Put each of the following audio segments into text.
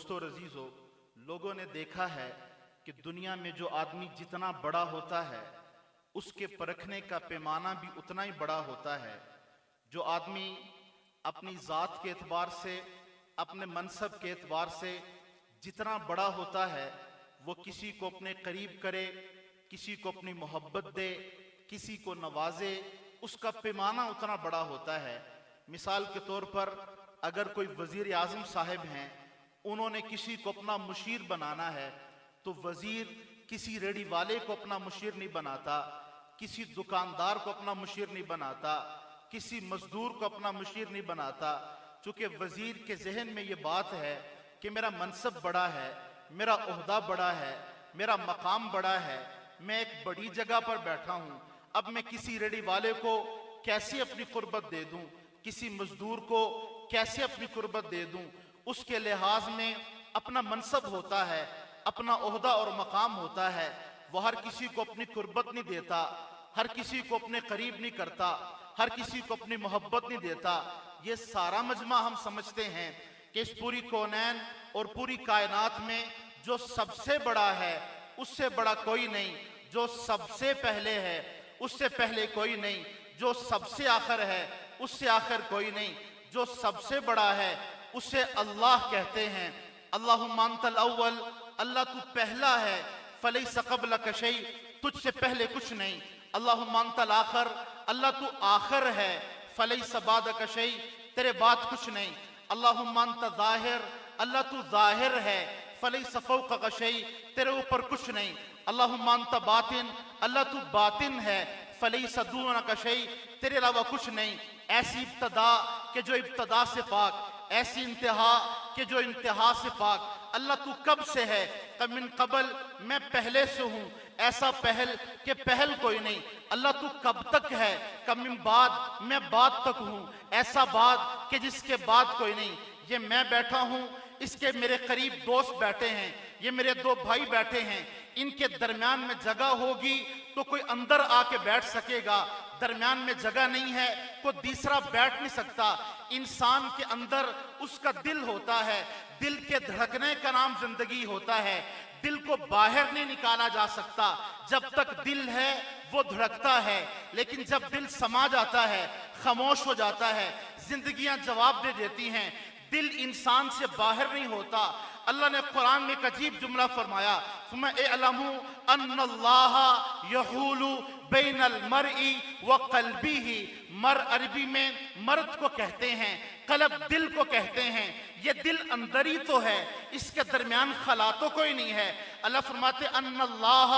دوستو اور عزیزو، لوگوں نے دیکھا ہے کہ دنیا میں جو آدمی جتنا بڑا ہوتا ہے اس کے پرکھنے کا پیمانہ بھی اتنا ہی بڑا ہوتا ہے۔ جو آدمی اپنی ذات کے اعتبار سے، اپنے منصب کے اعتبار سے جتنا بڑا ہوتا ہے، وہ کسی کو اپنے قریب کرے، کسی کو اپنی محبت دے، کسی کو نوازے، اس کا پیمانہ اتنا بڑا ہوتا ہے۔ مثال کے طور پر اگر کوئی وزیر اعظم صاحب ہیں، انہوں نے کسی کو اپنا مشیر بنانا ہے تو وزیر کسی ریڑھی والے کو اپنا مشیر نہیں بناتا، کسی دکاندار کو اپنا مشیر نہیں بناتا، کسی مزدور کو اپنا مشیر نہیں بناتا، چونکہ وزیر کے ذہن میں یہ بات ہے کہ میرا منصب بڑا ہے، میرا عہدہ بڑا ہے، میرا مقام بڑا ہے، میں ایک بڑی جگہ پر بیٹھا ہوں، اب میں کسی ریڑھی والے کو کیسے اپنی قربت دے دوں، کسی مزدور کو کیسے اپنی قربت دے دوں۔ اس کے لحاظ میں اپنا منصب ہوتا ہے، اپنا عہدہ اور مقام ہوتا ہے، وہ ہر کسی کو اپنی قربت نہیں دیتا، ہر کسی کو اپنے قریب نہیں کرتا، ہر کسی کو اپنی محبت نہیں دیتا۔ یہ سارا مجمع ہم سمجھتے ہیں کہ اس پوری کونین اور پوری کائنات میں جو سب سے بڑا ہے اس سے بڑا کوئی نہیں، جو سب سے پہلے ہے اس سے پہلے کوئی نہیں، جو سب سے آخر ہے اس سے آخر کوئی نہیں، جو سب سے بڑا ہے اسے اللہ کہتے ہیں۔ اللہم انت الاول، اللہ تو پہلا ہے، فلیس قبلک شیء، تجھ سے پہلے کچھ نہیں۔ اللہم انت الاخر، اللہ تو آخر ہے، فلیس بعدک شیء، تیرے بعد کچھ نہیں۔ اللہم انت ظاہر، اللہ تو ظاہر ہے، فلیس فوقک شیء، تیرے اوپر کچھ نہیں۔ اللہم انت باطن، اللہ تو باطن ہے، فلیس دونک شیء، تیرے علاوہ کچھ نہیں۔ ایسی ابتدا کہ جو ابتدا سے پاک، ایسی انتہا کہ جو انتہا سے پاک۔ اللہ تو کب سے ہے، من قبل، میں پہلے سے ہوں، ایسا پہل کہ پہل کوئی نہیں۔ اللہ تو کب تک ہے، من بعد، میں بعد تک ہوں، ایسا بعد کہ جس کے بعد کوئی نہیں۔ یہ میں بیٹھا ہوں، اس کے میرے قریب دوست بیٹھے ہیں، یہ میرے دو بھائی بیٹھے ہیں، ان کے درمیان میں جگہ ہوگی تو کوئی اندر آ کے بیٹھ سکے گا، درمیان میں جگہ نہیں ہے، کوئی تیسرا بیٹھ نہیں سکتا۔ انسان کے اندر اس کا دل ہوتا ہے، دل کے دھڑکنے کا نام زندگی ہوتا ہے، دل کو باہر نہیں نکالا جا سکتا۔ جب تک دل ہے وہ دھڑکتا ہے، لیکن جب دل سما جاتا ہے، خاموش ہو جاتا ہے، زندگیاں جواب دے دیتی ہیں، دل انسان سے باہر نہیں ہوتا۔ اللہ نے قرآن میں ایک عجیب جملہ فرمایا، ثم اعلموا ان اللہ یحول بین المرء وقلبہ۔ مر عربی میں مرد کو کہتے ہیں، قلب دل کو کہتے ہیں۔ یہ دل اندر ہی تو ہے، اس کے درمیان خلا تو کوئی نہیں ہے۔ اللہ فرماتے ان اللہ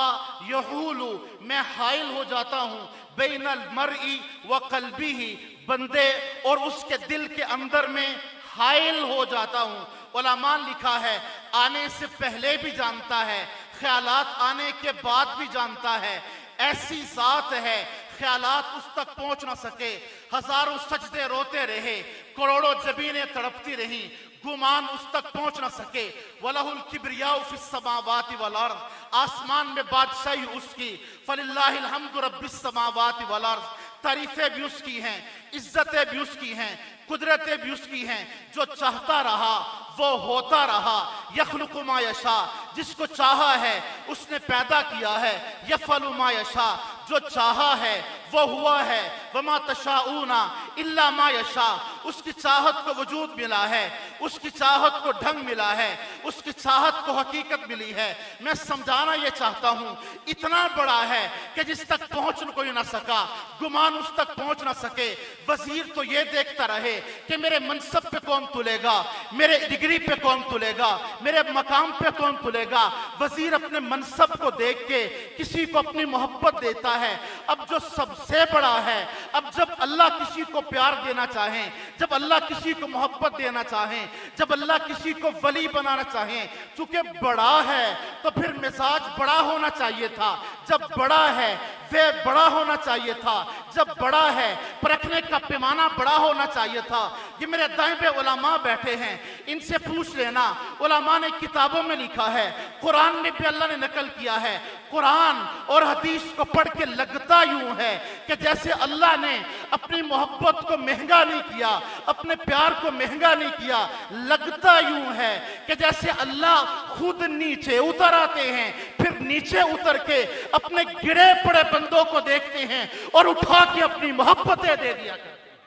یحول، میں حائل ہو جاتا ہوں، بین المرء وقلبہ، بندے اور اس کے دل کے اندر میں حائل ہو جاتا ہوں۔ علماء نے لکھا ہے، آنے سے پہلے بھی جانتا ہے، خیالات آنے کے بعد بھی جانتا ہے۔ ایسی ذات ہے، خیالات اس تک پہنچ نہ سکے، ہزاروں سجدے روتے رہے، کروڑوں جبینیں تڑپتی رہیں، گمان اس تک پہنچ نہ سکے۔ وَلَهُ الْكِبْرِيَاءُ فِي السَّمَاوَاتِ وَالْأَرْضِ، آسمان میں بادشاہی اس کی۔ فَلِلَّهِ الْحَمْدُ رَبِّ السَّمَاوَاتِ وَالْأَرْضِ، تعریفیں بھی اس کی ہیں، عزتیں بھی اس کی ہیں، قدرتیں بھی اس کی ہیں۔ جو چاہتا رہا وہ ہوتا رہا، یخلق ما یشاء، جس کو چاہا ہے اس نے پیدا کیا ہے، یفعل ما یشاء، جو چاہا ہے وہ ہوا ہے، وما تشاءون الا ما یشاء، اس کی چاہت کو وجود ملا ہے، اس کی چاہت کو ڈھنگ ملا ہے، اس کی چاہت کو حقیقت ملی ہے۔ میں سمجھانا یہ چاہتا ہوں، اتنا بڑا ہے کہ جس تک پہنچ کوئی نہ سکا، گمان اس تک پہنچ نہ سکے۔ وزیر تو یہ دیکھتا رہے کہ میرے منصب پہ کون تلے گا، میرے ڈگری پہ کون تلے گا، میرے مقام پہ کون تلے گا۔ وزیر اپنے منصب کو دیکھ کے کسی کو اپنی محبت دیتا ہے۔ اب جو سب سے بڑا ہے، اب جب اللہ کسی کو پیار دینا چاہیں، جب اللہ کسی کو محبت دینا چاہیں، جب اللہ کسی کو ولی بنانا چاہیں، چونکہ بڑا ہے تو پھر مزاج بڑا ہونا چاہیے تھا۔ جب بڑا ہے وہ بڑا ہونا چاہیے تھا، جب بڑا ہے پرکھنے کا پیمانہ بڑا ہونا چاہیے تھا۔ یہ میرے دائیں پہ علماء بیٹھے ہیں، ان سے پوچھ لینا، علماء نے کتابوں میں لکھا ہے، قرآن میں بھی اللہ نے نقل کیا ہے، قرآن اور حدیث کو پڑھ کے لگتا یوں ہے کہ جیسے اللہ نے اپنی محبت کو مہنگا نہیں کیا، اپنے پیار کو مہنگا نہیں کیا، لگتا یوں ہے کہ جیسے اللہ خود نیچے اتر آتے ہیں، پھر نیچے اتر کے اپنے گرے پڑے بندوں کو دیکھتے ہیں اور اٹھا کے اپنی محبتیں دے دیا کرتے ہیں۔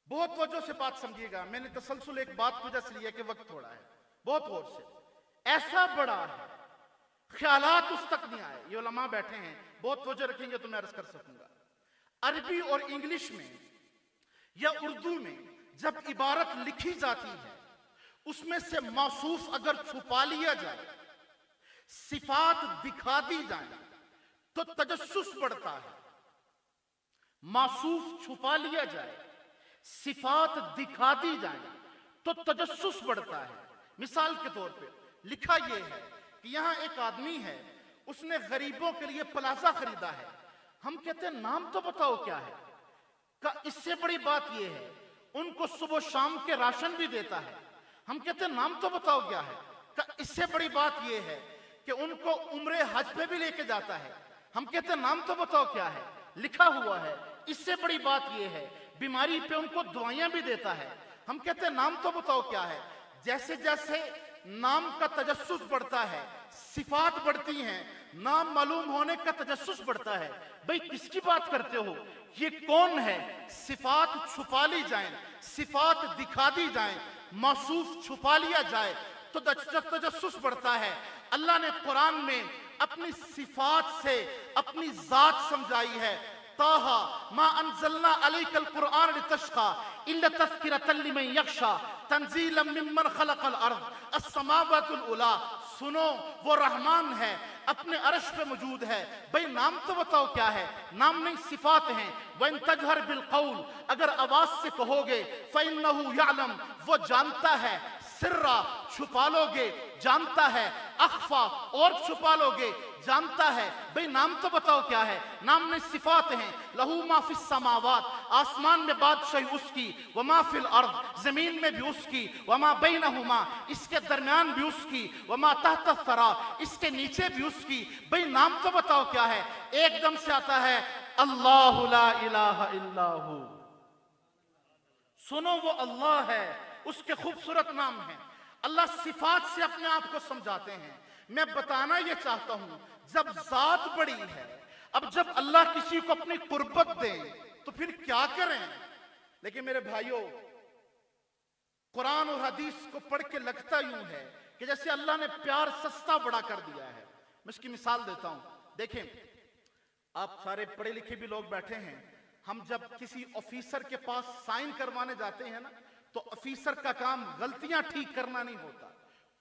بہت وجہ سے بات سمجھیے گا، میں نے تسلسل ایک بات وجہ سے لیا کہ وقت تھوڑا ہے، بہت غور سے۔ ایسا بڑا ہے، خیالات اس تک نہیں آئے۔ یہ علماء بیٹھے ہیں، بہت وجہ رکھیں گے تو میں عرض کر سکوں گا۔ عربی اور انگلش میں یا اردو میں جب عبارت لکھی جاتی ہے، اس میں سے موصوف اگر چھپا لیا جائے، صفات دکھا دی جائیں تو تجسس بڑھتا ہے۔ موصوف چھپا لیا جائے، صفات دکھا دی جائیں تو تجسس بڑھتا ہے۔ مثال کے طور پہ لکھا یہ ہے کہ یہاں ایک آدمی ہے، اس نے غریبوں کے لیے پلازہ خریدا ہے۔ ہم کہتے ہیں نام تو بتاؤ کیا ہے؟ کہ اس سے بڑی بات یہ ہے ان کو صبح شام کے راشن بھی دیتا ہے۔ ہم کہتے ہیں نام تو بتاؤ کیا ہے؟ کہ اس سے بڑی بات یہ ہے کہ ان کو عمرے حج پہ بھی لے کے جاتا ہے۔ ہم کہتے ہیں نام تو بتاؤ کیا ہے؟ لکھا ہوا ہے۔ اس سے بڑی بات یہ ہے بیماری پہ ان کو دعائیں بھی دیتا ہے۔ ہم کہتے ہیں نام تو بتاؤ کیا ہے؟ جیسے جیسے نام کا تجسس بڑھتا ہے، صفات بڑھتی ہیں، نام معلوم ہونے کا تجسس بڑھتا ہے۔ بھئی کس کی بات کرتے ہو؟ یہ کون ہے؟ صفات چھپا لی جائیں، صفات دکھا دی جائیں، موصوف چھپا لیا جائے تو تجسس بڑھتا ہے۔ اللہ نے قرآن میں اپنی صفات سے اپنی ذات سمجھائی ہے۔ طٰہٰ ما انزلنا علیک القرآن لتشقیٰ الا تذکرۃ لمن یخشیٰ تنزیلا ممن خلق الارض السماوات العلیٰ۔ سنو وہ رحمان ہے، اپنے عرش پہ موجود ہے۔ بھئی نام تو بتاؤ کیا ہے؟ نام نہیں، صفات ہیں۔ وَإِن تَجْهَرْ بِالْقَوْلِ اگر آواز سے کہو گے فَإِنَّهُ يَعْلَمُ وہ جانتا ہے، سرّا چھپا لو گے جانتا ہے، اخفا اور چھپا لو گے جانتا ہے۔ بھئی نام تو بتاؤ کیا ہے؟ نام میں صفات ہیں۔ لہو ما فی السماوات آسمان میں بادشاہی اس کی، وما فی الارض زمین میں بھی اس کی، وما بینہما اس کے درمیان بھی اس کی، وما تحت الثری اس کے نیچے بھی اس کی۔ بھئی نام تو بتاؤ کیا ہے؟ ایک دم سے آتا ہے اللہ لا الہ الا ہو۔ سنو وہ اللہ ہے، اس کے خوبصورت نام ہیں۔ اللہ صفات سے اپنے آپ کو سمجھاتے ہیں۔ میں بتانا یہ چاہتا ہوں جب ذات بڑی ہے، اب جب اللہ کسی کو اپنی قربت دے تو پھر کیا کریں؟ لیکن میرے بھائیوں، قرآن اور حدیث کو پڑھ کے لگتا یوں ہے کہ جیسے اللہ نے پیار سستا بڑا کر دیا ہے۔ میں اس کی مثال دیتا ہوں۔ دیکھیں، آپ سارے پڑھے لکھے بھی لوگ بیٹھے ہیں، ہم جب کسی آفیسر کے پاس سائن کروانے جاتے ہیں نا تو آفیسر کا کام غلطیاں ٹھیک کرنا نہیں ہوتا،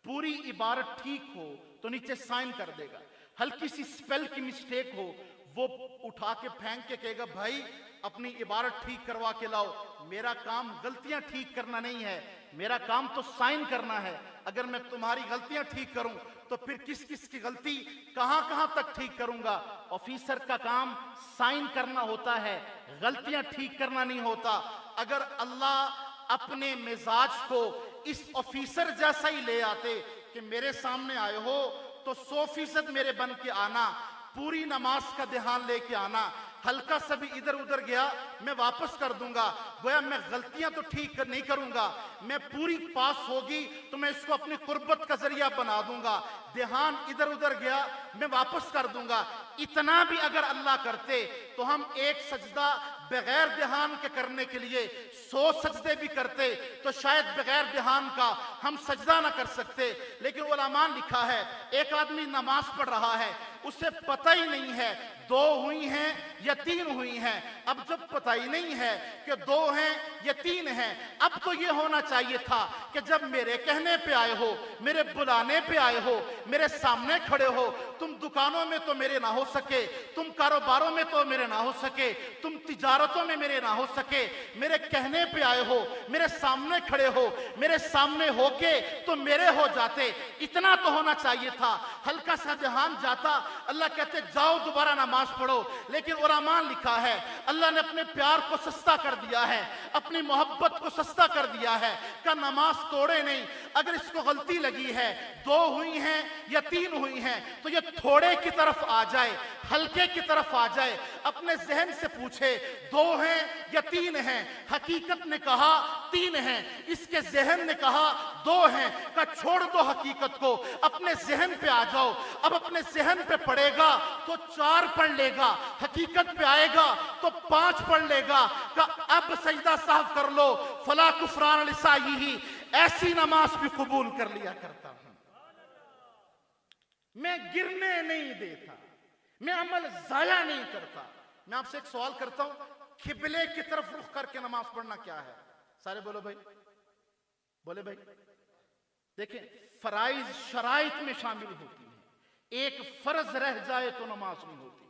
پوری عبارت ٹھیک ہو تو نیچے سائن کر دے گا، ہلکی سی سپیل کی مسٹیک ہو وہ اٹھا کے پھینک کے کہے گا بھائی اپنی عبارت ٹھیک کروا کے لاؤ۔ میرا کام غلطیاں ٹھیک کرنا نہیں ہے، میرا کام تو سائن کرنا ہے۔ اگر میں تمہاری غلطیاں ٹھیک کروں تو پھر کس کس کی غلطی کہاں کہاں تک ٹھیک کروں گا؟ آفیسر کا کام سائن کرنا ہوتا ہے، غلطیاں ٹھیک کرنا نہیں ہوتا۔ اگر اللہ اپنے مزاج کو اس آفیسر جیسا ہی لے آتے کہ میرے سامنے آئے ہو تو 100% میرے بن کے آنا، پوری نماز کا دھیان لے کے آنا، ہلکا سا بھی ادھر ادھر گیا میں واپس کر دوں گا، گویا میں غلطیاں تو ٹھیک نہیں کروں گا، میں پوری پاس ہوگی تو میں اس کو اپنی قربت کا ذریعہ بنا دوں گا، دھیان ادھر ادھر گیا میں واپس کر دوں گا۔ اتنا بھی اگر اللہ کرتے تو ہم ایک سجدہ بغیر دھیان کے کرنے کے لیے 100 سجدے بھی کرتے تو شاید بغیر دھیان کا ہم سجدہ نہ کر سکتے۔ لیکن علماء نے لکھا ہے ایک آدمی نماز پڑھ رہا ہے، اسے پتہ ہی نہیں ہے دو ہوئی ہیں یا تین ہوئی ہیں. اب جب پتہ ہی نہیں ہے کہ دو ہیں یا تین ہیں, اب تو یہ ہونا چاہیے تھا کہ جب میرے کہنے پہ آئے ہو, میرے بلانے پہ آئے ہو, میرے سامنے کھڑے ہو, تم دکانوں میں تو میرے نہ ہو سکے, تم کاروباروں میں تو میرے نہ ہو سکے, تم تجارتوں میں میرے نہ ہو سکے, میرے کہنے پہ آئے ہو, میرے سامنے کھڑے ہو, میرے سامنے ہو کے تو میرے ہو جاتے. اتنا تو ہونا چاہیے تھا. ہلکا سا دھیان جاتا, اللہ کہتے جاؤ دوبارہ نماز پڑھو. لیکن علماء لکھا ہے اللہ نے اپنے پیار کو سستا کر دیا ہے, اپنی محبت کو سستا کر دیا ہے کہ نماز توڑے نہیں. اگر اس کو غلطی لگی ہے دو ہوئی ہیں یا تین ہوئی ہیں تو یہ تھوڑے کی طرف آ جائے, ہلکے کی طرف آ جائے, اپنے ذہن سے پوچھے دو ہیں یا تین ہیں. حقیقت نے کہا تین ہیں, اس کے ذہن نے کہا دو ہیں. کہ چھوڑ دو حقیقت کو, اپنے ذہن پہ آ جاؤ. اب اپنے ذہن پہ پڑھے گا تو 4 پڑھ لے گا, حقیقت پہ آئے گا تو 5 پڑھ لے گا. کہ اب سجدہ صاحب کر لو, فلا کفران لسعیہ, ایسی نماز بھی قبول کر لیا کرتا ہوں. میں گرنے نہیں دیتا, میں عمل ضائع نہیں کرتا. میں آپ سے ایک سوال کرتا ہوں, قبلے کی طرف رخ کر کے نماز پڑھنا کیا ہے؟ سارے بولو بھائی, بولے بھائی. دیکھیں فرائض شرائط میں شامل ہوتی ہیں. ایک فرض رہ جائے تو نماز نہیں ہوتی,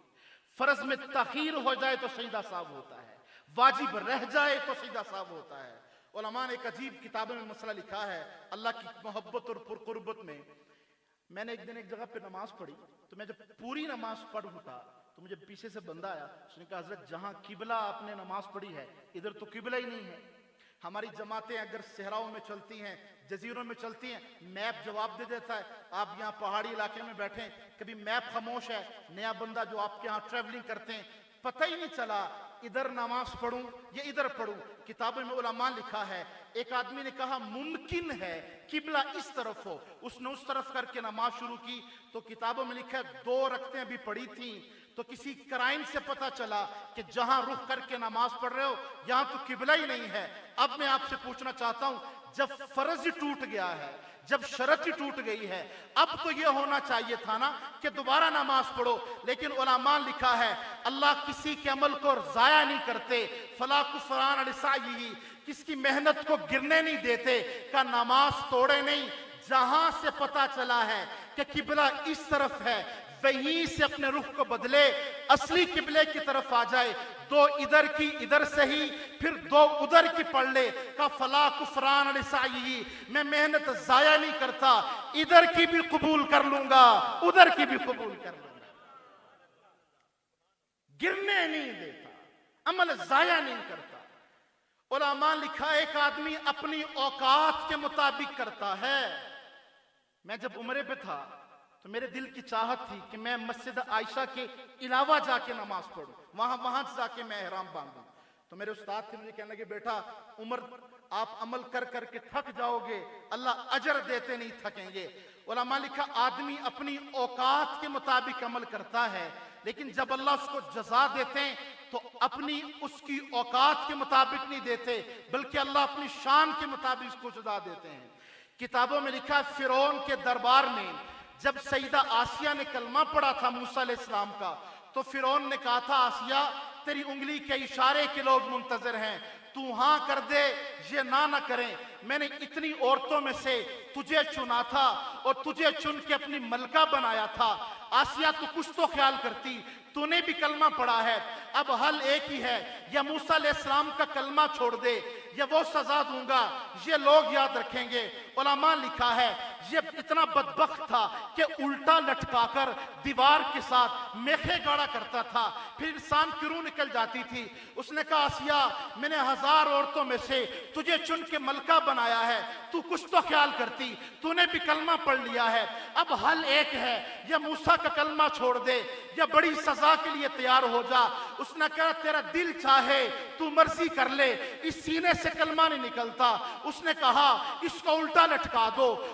فرض میں تاخیر ہو جائے تو سجدہ صاحب ہوتا ہے, واجب رہ جائے تو سجدہ صاحب ہوتا ہے. علماء نے ایک عجیب کتابوں میں مسئلہ لکھا ہے اللہ کی محبت اور پرقربت میں. میں نے ایک دن ایک جگہ پہ نماز پڑھی تو میں جب پوری نماز پڑھ اٹھا تو مجھے پیچھے سے بندہ آیا, اس نے کہا حضرت جہاں قبلہ آپ نے نماز پڑھی ہے ادھر تو قبلہ ہی نہیں ہے. ہماری جماعتیں اگر صحراؤں میں چلتی ہیں, جزیروں میں چلتی ہیں, میپ جواب دے دیتا ہے. آپ یہاں پہاڑی علاقے میں بیٹھیں, کبھی میپ خاموش ہے, نیا بندہ جو آپ کے ہاں ٹریولنگ کرتے ہیں, پتہ ہی نہیں چلا ادھر نماز پڑھوں یا ادھر پڑھوں. کتابوں میں علماء لکھا ہے ایک آدمی نے کہا ممکن ہے قبلہ اس طرف ہو, اس نے اس طرف کر کے نماز شروع کی. تو کتابوں میں لکھا ہے 2 رکعتیں بھی پڑھی تھیں تو کسی کرائم سے پتا چلا کہ جہاں رخ کر کے نماز پڑھ رہے ہو یہاں تو قبلہ ہی نہیں ہے. اب میں آپ سے پوچھنا چاہتا ہوں, جب فرض ٹوٹ گیا ہے, جب شرط ٹوٹ گئی ہے, اب تو یہ ہونا چاہیے تھا نا کہ دوبارہ نماز پڑھو. لیکن علماء لکھا ہے اللہ کسی کے عمل کو ضائع نہیں کرتے, فلا کفران لسعیہ, کس کی محنت کو گرنے نہیں دیتے. کہ نماز توڑے نہیں, جہاں سے پتا چلا ہے کہ قبلہ اس طرف ہے وہیں سے اپنے رخ کو بدلے, اصلی قبلے کی طرف آ جائے. 2 ادھر کی ادھر سے ہی, پھر 2 ادھر کی پڑھ لے. کہ فلا کفران لسعیہ, میں محنت ضائع نہیں کرتا, ادھر کی بھی قبول کر لوں گا ادھر کی بھی قبول کر لوں گا. گرنے نہیں دیتا, عمل ضائع نہیں کرتا. علماء لکھا ایک آدمی اپنی اوقات کے مطابق کرتا ہے. میں جب عمرے پہ تھا تو میرے دل کی چاہت تھی کہ میں مسجد عائشہ کے علاوہ جا کے نماز پڑھوں, وہاں جا کے میں احرام باندھوں. تو میرے استاد تھے, مجھے کہنے لگے بیٹا عمر آپ عمل کر کر کے تھک جاؤ گے, اللہ اجر دیتے نہیں تھکیں گے. علماء لکھا آدمی اپنی اوقات کے مطابق عمل کرتا ہے, لیکن جب اللہ اس کو جزا دیتے ہیں تو اپنی اس کی اوقات کے مطابق نہیں دیتے, بلکہ اللہ اپنی شان کے مطابق اس کو جزا دیتے ہیں. کتابوں میں لکھا فرعون کے دربار میں جب سیدہ آسیہ نے کلمہ پڑھا تھا موسیٰ علیہ السلام کا, تو فرعون نے کہا تھا آسیہ تیری انگلی کے اشارے کے لوگ منتظر ہیں, تو ہاں کر دے یہ نہ کریں. میں نے اتنی عورتوں میں سے تجھے چنا تھا اور تجھے چن کے اپنی ملکہ بنایا تھا. آسیہ تو کچھ تو خیال کرتی, تو نے بھی کلمہ پڑھا ہے. اب حل ایک ہی ہے, یا موسیٰ علیہ السلام کا کلمہ چھوڑ دے یا وہ سزا دوں گا, یہ لوگ یاد رکھیں گے. علماء لکھا ہے یہ اتنا بدبخت تھا کہ الٹا لٹکا کر دیوار کے ساتھ میخے گاڑا کرتا تھا, پھر انسان کی روح نکل جاتی تھی. اس نے کہا آسیہ میں نے 1000 عورتوں میں سے تجھے چن کے ملکہ بنایا ہے, تو کچھ تو خیال کرتی, تو نے بھی کلمہ پڑھ لیا ہے. اب حل ایک ہے, یا موسیٰ کا کلمہ چھوڑ دے یا بڑی سزا کے لیے تیار ہو جا. اس نے کہا تیرا دل چاہے تو مرضی کر لے, اس سینے سے کلمہ نہیں نکلتا. اس نے کہا اس کو الٹا لٹکا دو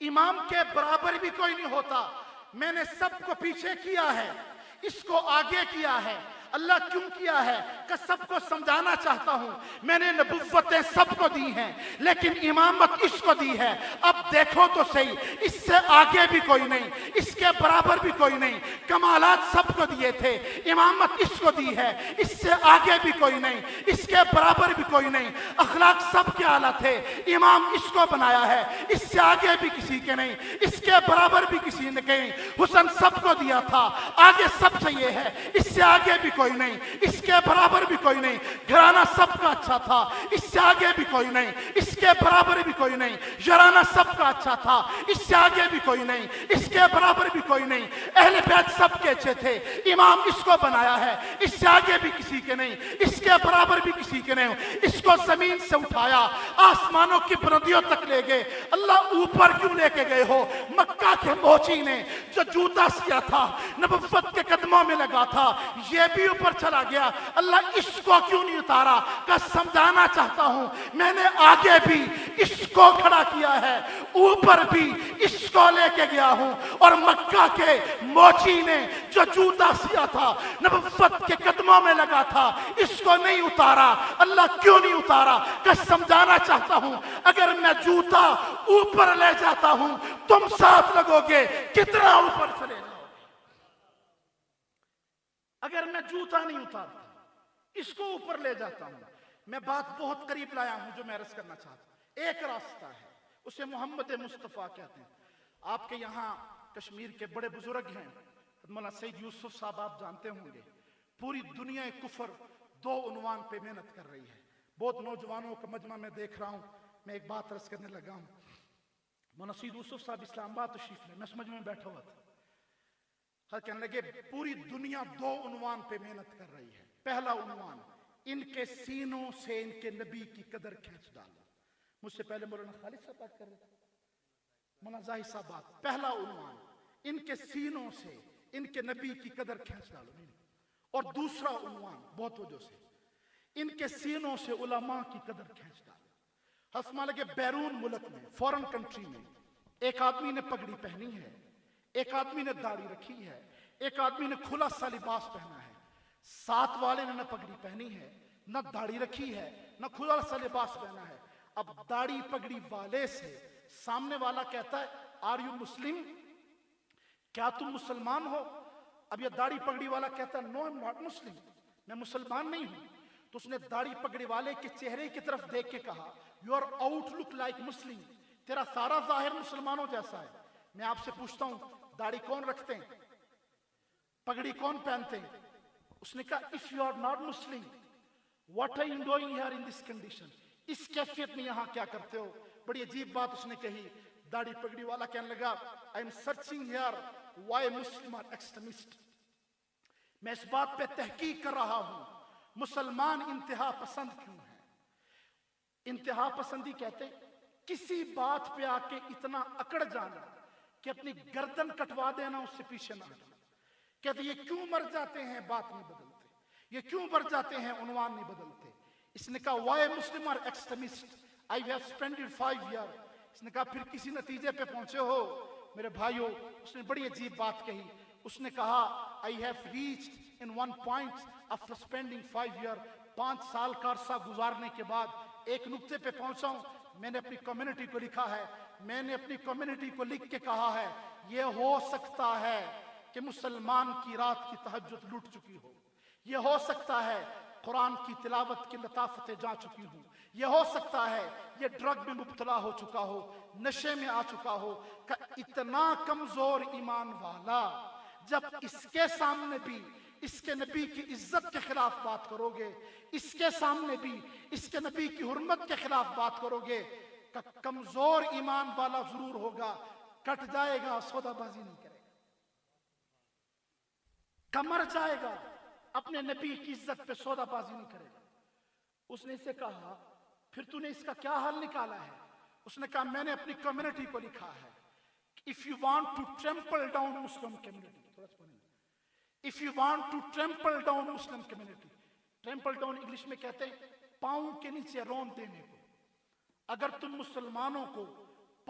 امام کے برابر بھی کوئی نہیں ہوتا. میں نے سب کو پیچھے کیا ہے, اس کو آگے کیا ہے. اللہ کیوں کیا ہے کہ سب کو سمجھانا چاہتا ہوں. میں نے نبوتیں سب کو دی ہیں لیکن امامت اس کو دی ہے. اب دیکھو تو صحیح, اس سے آگے بھی کوئی نہیں, اس کے برابر بھی کوئی نہیں. کمالات سب کو دیے تھے, امامت اس کو دی ہے, اس سے آگے بھی کوئی نہیں, اس کے برابر بھی کوئی نہیں. اخلاق سب کے اعلیٰ تھے, امام اس کو بنایا ہے, اس سے آگے بھی کسی کے نہیں, اس کے برابر بھی کسی نے نہیں. حسن سب کو دیا تھا, آگے سب سے یہ ہے, اس سے آگے بھی کوئی نہیں, اس کے برابر بھی کوئی نہیں. گھرانہ سب کا اچھا تھا, اس سے آگے بھی کوئی نہیں, اس کے برابر بھی کوئی نہیں. یارانہ سب کا اچھا تھا, اس سے آگے بھی کوئی نہیں, اس کے برابر بھی کوئی نہیں. اہل بیت سب کے اچھے تھے, امام اس کو بنایا ہے, اس سے آگے بھی کسی کے نہیں, اس کے برابر بھی کسی کے نہیں. اس کو زمین سے اٹھایا, آسمانوں کی بلندیوں تک لے گئے. اللہ اوپر کیوں لے کے گئے ہو؟ مکہ کے موچی نے جو جوتا سیا تھا, نبوت کے قدموں میں لگا تھا, یہ بھی اوپر چلا گیا. اللہ اس کو کیوں نہیں اتارا؟ کہ سمجھانا چاہتا ہوں میں نے آگے بھی اس کو کھڑا کیا ہے, اوپر بھی اس کو لے کے گیا ہوں. اور مکہ کے موچی نے جو جوتا سیا تھا, نبوت کے قدموں میں لگا تھا, اس کو نہیں اتارا. اللہ کیوں نہیں اتارا؟ کہ سمجھانا چاہتا ہوں اگر میں جوتا اوپر لے جاتا ہوں تم ساتھ لگو گے, کتنا اوپر چلے جاؤ. اگر میں جوتا نہیں اتارتا, اس کو اوپر لے جاتا ہوں. میں بات بہت قریب لایا ہوں جو میں عرض کرنا چاہتا ہوں. ایک راستہ ہے, اسے محمد مصطفیٰ کہتے ہیں. آپ کے یہاں کشمیر کے بڑے بزرگ ہیں, مولانا سید یوسف صاحب, آپ جانتے ہوں گے. پوری دنیا کفر 2 عنوان پہ محنت کر رہی ہے. بہت نوجوانوں کا مجمع میں دیکھ رہا ہوں. میں ایک بات عرض کرنے لگا ہوں. مولانا سید یوسف صاحب اسلام آباد تشریف لے, میں اس مجمع میں بیٹھا ہوا تھا. کہنے لگے پوری دنیا 2 عنوان پہ محنت کر رہی ہے. پہلا عنوان, ان کے سینوں سے ان کے نبی کی قدر کھینچ ڈالو. مجھ سے پہلے مولانا خالد صاحب بات کر رہے تھے, مولانا ظاہر صاحب بات. پہلا عنوان, ان کے سینوں سے ان کے نبی کی قدر کھینچ ڈالو. اور دوسرا عنوان بہت وجہ سے, ان کے سینوں سے علماء کی قدر کھینچ ڈالو. ہسما لگے بیرون ملک میں, فورن کنٹری میں, ایک آدمی نے پگڑی پہنی ہے, ایک آدمی نے داڑھی رکھی ہے, ایک آدمی نے کھلا سا لباس پہنا ہے. ساتھ والے نے نہ پگڑی پہنی ہے, نہ داڑھی رکھی ہے, نہ کھلا سا لباس پہنا ہے. اب داڑھی پگڑی والے سے سامنے والا کہتا ہے آر یو مسلم, کیا تم مسلمان ہو؟ اب یہ داڑھی پگڑی والا کہتا ہے نو, آئی ایم ناٹ مسلم, میں مسلمان نہیں ہوں. تو اس نے داڑھی پگڑی والے کے چہرے کی طرف دیکھ کے کہا یور آؤٹ لک لائک مسلم, تیرا سارا ظاہر مسلمانوں جیسا ہے. میں آپ سے پوچھتا ہوں, داڑھی کون رکھتے ہیں, پگڑی کون پہنتے ہیں؟ اس نے کہا if you are not Muslim, what are you doing here in this condition? اس کیفیت میں یہاں کیا کرتے ہو؟ بڑی عجیب بات اس نے کہی. داڑھی پگڑی والا کہنے لگا I am searching here why Muslim are extremist. میں اس بات پہ تحقیق کر رہا ہوں مسلمان انتہا پسند کیوں ہے. انتہا پسندی کہتے کسی بات پہ آ کے اتنا اکڑ جانا کہ اپنی گردن کٹوا دینا, اس سے پیچھے نہ ہٹنا. کہتے یہ کیوں مر جاتے ہیں, بات نہیں بدلتے. یہ کیوں مر جاتے ہیں, عنوان نہیں بدلتے. اس نے کہا why Muslim are extremist, I have spent 5 years. اس نے کہا پھر کسی نتیجے پہ پہنچے ہو میرے بھائیو. اس نے بڑی عجیب بات کہی. اس نے کہا I have reached in one point after spending 5 years, 5 سال کا عرصہ گزارنے کے بعد ایک نقطے پہ پہنچا ہوں. میں نے اپنی کمیونٹی کو لکھا ہے, میں نے اپنی کمیونٹی کو لکھ کے کہا ہے یہ ہو سکتا ہے کہ مسلمان کی رات کی تہجد لوٹ چکی ہو, یہ ہو سکتا ہے قرآن کی تلاوت کی لطافتیں جا چکی ہوں, یہ ہو سکتا ہے یہ ڈرگ میں مبتلا ہو چکا ہو, نشے میں آ چکا ہو. کہ اتنا کمزور ایمان والا جب اس کے سامنے بھی اس کے نبی کی عزت کے خلاف بات کرو گے, اس کے سامنے بھی اس کے نبی کی حرمت کے خلاف بات کرو گے, کہ کمزور ایمان والا ضرور ہوگا, کٹ جائے گا, سودا بازی نہیں کرے گا, کمر جائے گا, اپنے نبی کی عزت پہ سودا بازی نہیں کرے گا. اس نے اسے کہا پھر تو نے اس کا کیا حل نکالا ہے؟ اس نے کہا میں نے اپنی کمیونٹی کو لکھا ہے if you want to trample down Muslim community, if you want to trample down Muslim community, trample down English میں کہتے ہیں پاؤں کے نیچے رون دینے کو. اگر تم مسلمانوں کو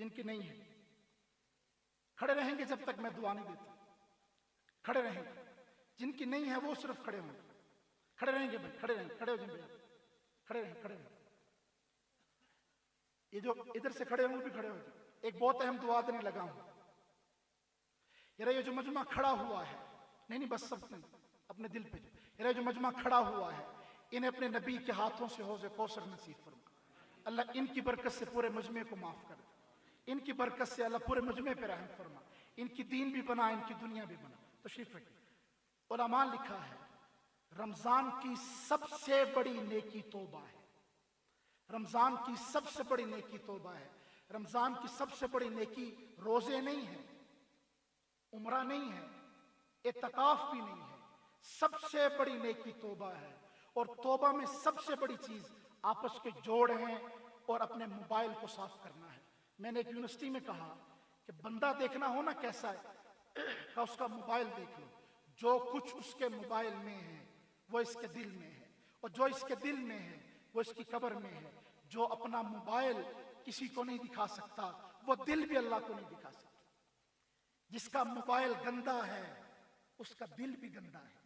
جن کی نہیں ہے کھڑے رہیں گے جب تک میں دعا نہیں دیتا. کھڑے رہیں گے. جن کی نہیں ہے وہ صرف کھڑے ہوں گے. کھڑے رہیں گے بھائی, کھڑے رہیں گے, کھڑے ہو جائیں بھائی, کھڑے رہیں, کھڑے رہیں. یہ جو ادھر سے کھڑے ہوں وہ بھی کھڑے ہو جائیں. ایک بہت اہم دعا دینے لگا ہوں. یہ جو مجمع کھڑا ہوا ہے, نہیں بس سب نہیں, اپنے دل پہ یہ جو مجمع کھڑا ہوا ہے, انہیں اپنے نبی کے ہاتھوں سے حوض کوثر نصیب فرما. اللہ ان کی برکت سے پورے مجمع کو معاف کر دے. ان کی برکت سے اللہ پورے مجمع پہ رحم فرما. ان کی دین بھی بنا, ان کی دنیا بھی بنا. تشریف رکھیں. علماء لکھا ہے رمضان کی سب سے بڑی نیکی توبہ ہے. رمضان کی سب سے بڑی نیکی توبہ ہے. رمضان کی سب سے بڑی نیکی روزے نہیں ہیں, عمرہ نہیں ہے, اعتکاف بھی نہیں ہے. سب سے بڑی نیکی توبہ ہے. اور توبہ میں سب سے بڑی چیز آپس کے جوڑ ہیں اور اپنے موبائل کو صاف کرنا ہے. میں نے ایک یونیورسٹی میں کہا کہ بندہ دیکھنا ہو نا کیسا ہے, کہ اس کا موبائل دیکھ لو. جو کچھ اس کے موبائل میں ہے وہ اس کے دل میں ہے, اور جو اس کے دل میں ہے وہ اس کی قبر میں ہے. جو اپنا موبائل کسی کو نہیں دکھا سکتا وہ دل بھی اللہ کو نہیں دکھا سکتا. جس کا موبائل گندا ہے اس کا دل بھی گندا ہے.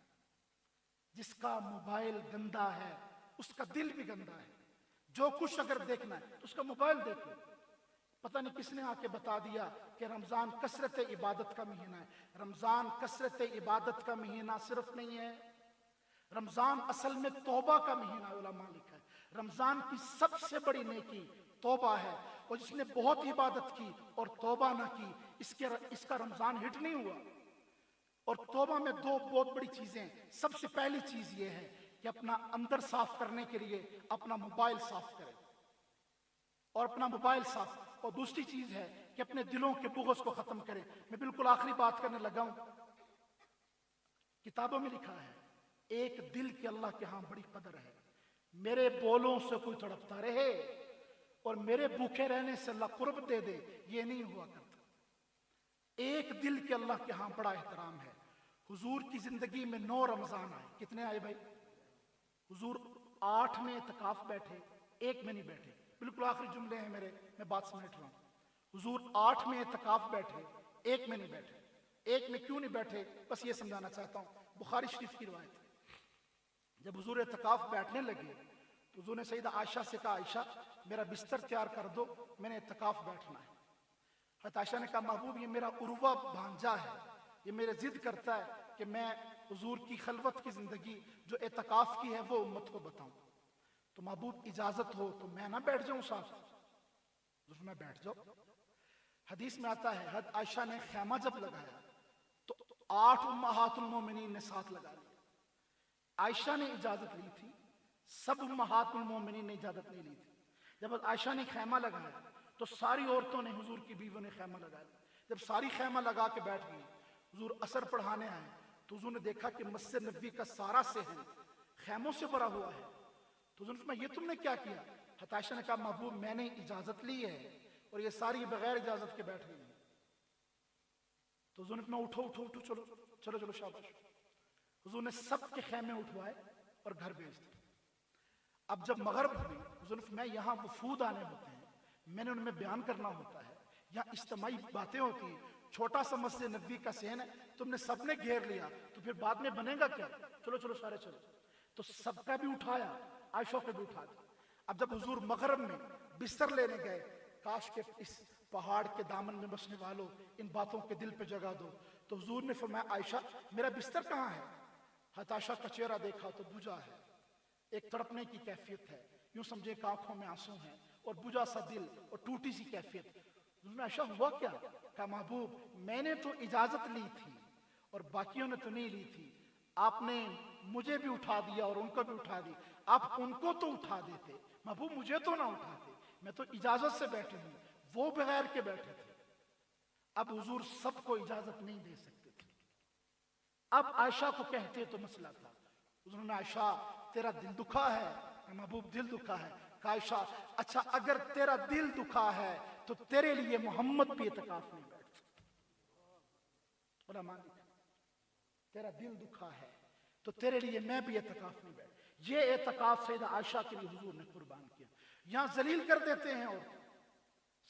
جس کا موبائل گندا ہے اس کا دل بھی گندا ہے. جو کچھ اگر دیکھنا ہے تو اس کا موبائل دیکھو. پتہ نہیں کس نے آ کے بتا دیا کہ رمضان کثرت عبادت کا مہینہ ہے. رمضان کثرت عبادت کا مہینہ صرف نہیں ہے, رمضان اصل میں توبہ کا مہینہ. علماء لکھا ہے رمضان کی سب سے بڑی نیکی توبہ ہے, اور جس نے بہت عبادت کی اور توبہ نہ کی اس کا رمضان ہٹ نہیں ہوا. اور توبہ میں دو بہت بڑی چیزیں ہیں. سب سے پہلی چیز یہ ہے کہ اپنا اندر صاف کرنے کے لیے اپنا موبائل صاف کرے, اور اپنا موبائل صاف. اور دوسری چیز ہے کہ اپنے دلوں کے بغض کو ختم کرے. میں بالکل آخری بات کرنے لگا ہوں. کتابوں میں لکھا ہے ایک دل کی اللہ کے ہاں بڑی قدر ہے. میرے بولوں سے کوئی تڑپتا رہے اور میرے بھوکے رہنے سے اللہ قرب دے دے, یہ نہیں ہوا کرتا. ایک دل کے اللہ کے ہاں بڑا احترام ہے. حضور کی زندگی میں 9 رمضان آئے. کتنے آئے بھائی؟ حضور 8 میں اعتکاف بیٹھے, 1 میں نہیں بیٹھے. بالکل آخری جملے ہیں میرے, میں بات سمیٹ رہا ہوں. حضور 8 میں اعتکاف بیٹھے, 1 میں نہیں بیٹھے. 1 میں کیوں نہیں بیٹھے بس یہ سمجھانا چاہتا ہوں. بخاری شریف کی روایت ہے, جب حضور اعتکاف بیٹھنے لگے تو حضور نے سیدہ عائشہ سے کہا عائشہ میرا بستر تیار کر دو, میں نے اعتکاف بیٹھنا ہے. حضرت عائشہ نے کہا محبوب یہ میرا عروہ بھانجا ہے, یہ میرے ضد کرتا ہے کہ میں حضور کی خلوت کی زندگی جو اعتکاف کی ہے وہ امت کو بتاؤں. تو محبوب اجازت ہو تو میں نہ بیٹھ جاؤں ساتھ؟ حضور میں بیٹھ جاؤ. حدیث میں آتا ہے حضرت عائشہ نے خیمہ جب لگایا تو 8 امہات المومنین نے ساتھ لگا لیا. عائشہ نے اجازت لی تھی, سب امہات المومنین نے اجازت نہیں لی تھی. جب عائشہ نے خیمہ لگایا تو ساری عورتوں نے, حضور کی بیویوں نے خیمہ لگا لیا. جب ساری خیمہ لگا کے بیٹھ گئی, حضور عصر پڑھانے آئے تو حضور نے دیکھا کہ مسجد نبوی کا سارا صحن خیموں سے بھرا ہوا ہے. تو حضور نے فرمایا یہ تم نے کیا کیا؟ حضرت عائشہ نے کہا محبوب میں نے اجازت لی ہے اور یہ ساری بغیر اجازت کے بیٹھ گئی ہیں. تو حضور نے فرمایا اٹھو اٹھو اٹھو, چلو چلو چلو شاباش. حضور نے سب کے خیمے اٹھوائے اور گھر بھیج دیے. اب جب مغرب ہوئی حضور نے فرمایا یہاں وفود آنے ہوتے ہیں, میں نے ان میں بیان کرنا ہوتا ہے, یہاں اجتماعی باتیں ہوتی ہیں. چھوٹا سا مسجد نبوی کا صحن ہے, تم نے سب نے گھیر لیا تو پھر بعد میں بنے گا کیا؟ چلو چلو سارے چلو. تو سب کا بھی اٹھایا, عائشہ کو بھی اٹھا دیا. اب جب حضور مغرب میں بستر لینے گئے, کاش کے اس پہاڑ کے دامن میں بسنے والوں ان باتوں کے دل پہ جگہ دو. تو حضور نے فرمایا عائشہ میرا بستر کہاں ہے؟ حضرت عائشہ کا چہرہ دیکھا تو بجھا ہے, ایک تڑپنے کی کیفیت ہے, یوں سمجھے کہ آنکھوں میں آنسو ہیں اور بجھا سا دل اور ٹوٹی سی کیفیت. حضور نے عائشہ ہوا کیا؟ کہا محبوب میں نے تو اجازت لی تھی اور باقیوں نے تو نہیں لی تھی. آپ نے مجھے بھی اٹھا دیا اور ان کو بھی اٹھا دی. آپ ان کو تو اٹھا دیتے, محبوب مجھے تو نہ اٹھاتے, میں تو اجازت سے بیٹھے ہوں, وہ بغیر کے بیٹھے تھے. اب حضور سب کو اجازت نہیں دے سکتے تھے. اب عائشہ کو کہتے تو مسئلہ تھا. حضور نے عائشہ تیرا دل دکھا ہے؟ محبوب دل دکھا ہے. کہا عائشہ اچھا اگر تیرا دل دکھا ہے تو تیرے لیے محمد بھی اعتکاف نہیں بیٹھ سکتا. علماء نے تیرا دل دکھا ہے تو تیرے لیے میں بھی اعتکاف نہیں بیٹھ. یہ اعتکاف سیدہ عائشہ کے لیے حضور نے قربان کیا. یہاں ذلیل کر دیتے ہیں اور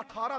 18